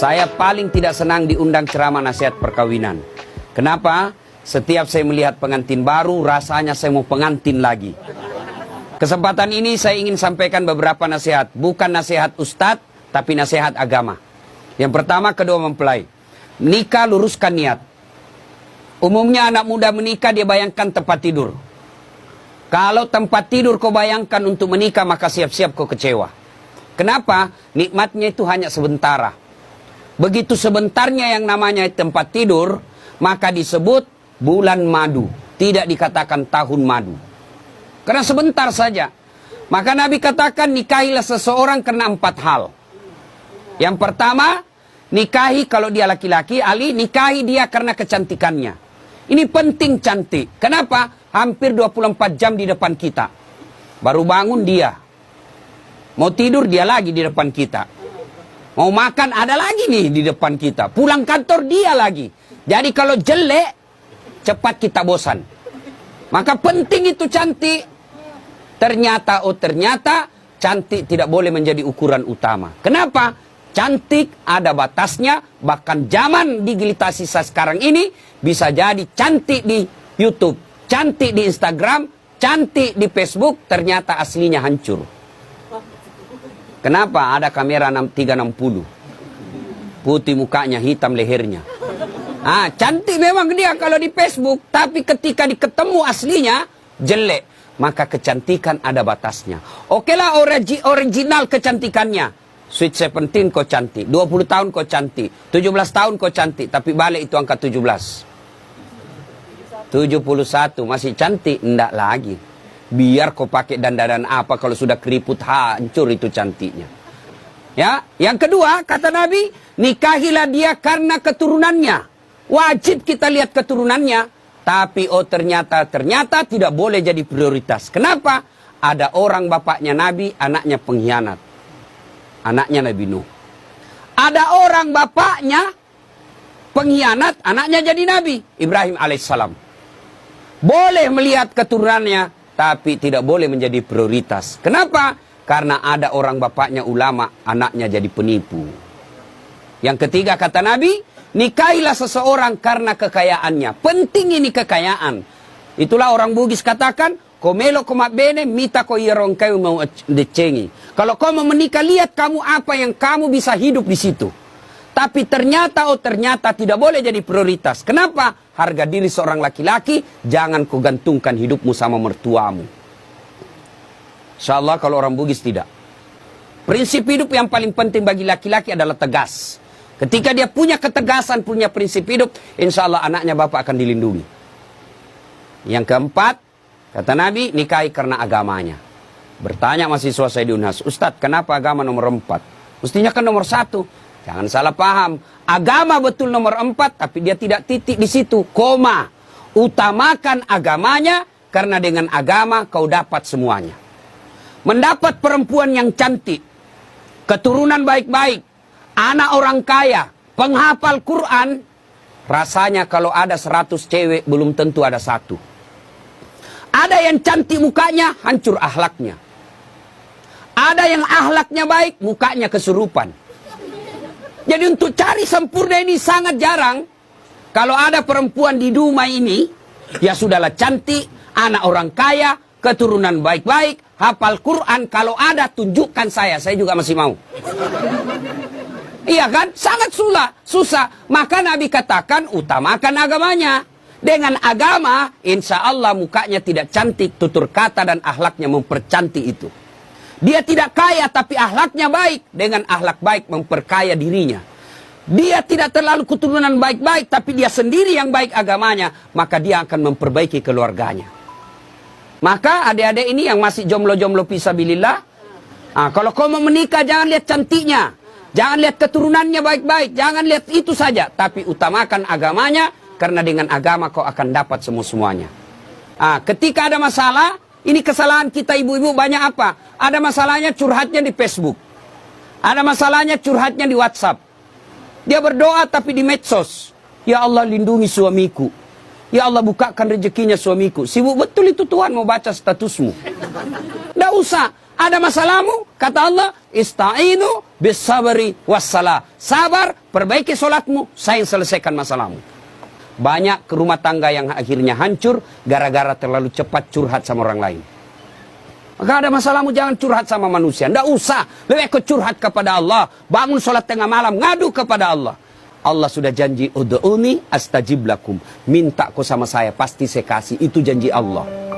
Saya paling tidak senang diundang ceramah nasihat perkawinan. Kenapa? Setiap saya melihat pengantin baru, rasanya saya mau pengantin lagi. Kesempatan ini saya ingin sampaikan beberapa nasihat. Bukan nasihat ustadz, tapi nasihat agama. Yang pertama, kedua mempelai. Nikah, luruskan niat. Umumnya anak muda menikah, dia bayangkan tempat tidur. Kalau tempat tidur kau bayangkan untuk menikah, maka siap-siap kau kecewa. Kenapa? Nikmatnya itu hanya sementara. Begitu sebentarnya yang namanya tempat tidur, maka disebut bulan madu. Tidak dikatakan tahun madu. Karena sebentar saja. Maka Nabi katakan nikahilah seseorang karena 4 hal. Yang pertama, nikahi kalau dia laki-laki, Ali nikahi dia karena kecantikannya. Ini penting cantik. Kenapa? Hampir 24 jam di depan kita. Baru bangun dia. Mau tidur dia lagi di depan kita. Mau makan ada lagi nih di depan kita. Pulang kantor dia lagi. Jadi kalau jelek, cepat kita bosan. Maka penting itu cantik. Ternyata cantik tidak boleh menjadi ukuran utama. Kenapa? Cantik ada batasnya. Bahkan zaman digitalisasi sekarang ini bisa jadi cantik di YouTube, cantik di Instagram, cantik di Facebook, ternyata aslinya hancur. Kenapa? Ada kamera 360. Putih mukanya, hitam lehernya. Cantik memang dia kalau di Facebook, tapi ketika diketemu aslinya jelek. Maka kecantikan ada batasnya. Okelah original kecantikannya. Sweet 17 kok cantik, 20 tahun kok cantik, 17 tahun kok cantik, tapi balik itu angka 17. 71 masih cantik, enggak lagi. Biar kau pakai dandanan apa kalau sudah keriput hancur itu cantiknya. Ya, yang kedua kata Nabi, nikahilah dia karena keturunannya. Wajib kita lihat keturunannya. Tapi ternyata tidak boleh jadi prioritas. Kenapa? Ada orang bapaknya Nabi, anaknya pengkhianat. Anaknya Nabi Nuh. Ada orang bapaknya pengkhianat, anaknya jadi Nabi, Ibrahim alaihissalam. Boleh melihat keturunannya, tapi tidak boleh menjadi prioritas. Kenapa? Karena ada orang bapaknya ulama, anaknya jadi penipu. Yang ketiga kata Nabi, nikahilah seseorang karena kekayaannya. Penting ini kekayaan. Itulah orang Bugis katakan, komelo komak bene, mita ko yerong kayu mau decengi. Kalau kau mau menikah, lihat kamu apa yang kamu bisa hidup di situ. Tapi ternyata tidak boleh jadi prioritas. Kenapa? Harga diri seorang laki-laki, jangan kau gantungkan hidupmu sama mertuamu. InsyaAllah kalau orang Bugis tidak. Prinsip hidup yang paling penting bagi laki-laki adalah tegas. Ketika dia punya ketegasan, punya prinsip hidup, insya Allah anaknya bapak akan dilindungi. Yang keempat, kata Nabi, nikahi karena agamanya. Bertanya mahasiswa saya di Unhas, Ustadz, kenapa agama nomor 4? Mestinya kan nomor 1. Jangan salah paham. Agama betul nomor 4, tapi dia tidak titik di situ. Koma. Utamakan agamanya, karena dengan agama kau dapat semuanya. Mendapat perempuan yang cantik, keturunan baik-baik, anak orang kaya, penghafal Quran, rasanya kalau ada 100 cewek belum tentu ada 1. Ada yang cantik mukanya, hancur akhlaknya. Ada yang akhlaknya baik, mukanya kesurupan. Jadi untuk cari sempurna ini sangat jarang. Kalau ada perempuan di rumah ini, ya sudahlah cantik, anak orang kaya, keturunan baik-baik, hafal Quran, kalau ada tunjukkan saya juga masih mau. Iya kan? Sangat susah. Maka Nabi katakan utamakan agamanya. Dengan agama, insya Allah mukanya tidak cantik, tutur kata dan akhlaknya mempercantik itu. Dia tidak kaya tapi akhlaknya baik. Dengan akhlak baik memperkaya dirinya. Dia tidak terlalu keturunan baik-baik tapi dia sendiri yang baik agamanya. Maka dia akan memperbaiki keluarganya. Maka adik-adik ini yang masih jomblo-jomblo fisabilillah, kalau kau mau menikah jangan lihat cantiknya. Jangan lihat keturunannya baik-baik. Jangan lihat itu saja. Tapi utamakan agamanya. Karena dengan agama kau akan dapat semuanya. Ketika ada masalah. Ini kesalahan kita ibu-ibu banyak apa? Ada masalahnya curhatnya di Facebook. Ada masalahnya curhatnya di WhatsApp. Dia berdoa tapi di medsos. Ya Allah lindungi suamiku. Ya Allah bukakan rezekinya suamiku. Sibuk betul itu Tuhan mau baca statusmu. Tidak usah. Ada masalahmu, kata Allah, ista'inu bisabri wassalah. Sabar, perbaiki solatmu, saya yang selesaikan masalahmu. Banyak rumah tangga yang akhirnya hancur gara-gara terlalu cepat curhat sama orang lain. Maka ada masalahmu jangan curhat sama manusia. Tidak usah. Lebih ikut curhat kepada Allah. Bangun sholat tengah malam. Ngadu kepada Allah. Allah sudah janji. Ud'uni astajib lakum. Minta kau sama saya. Pasti saya kasih. Itu janji Allah.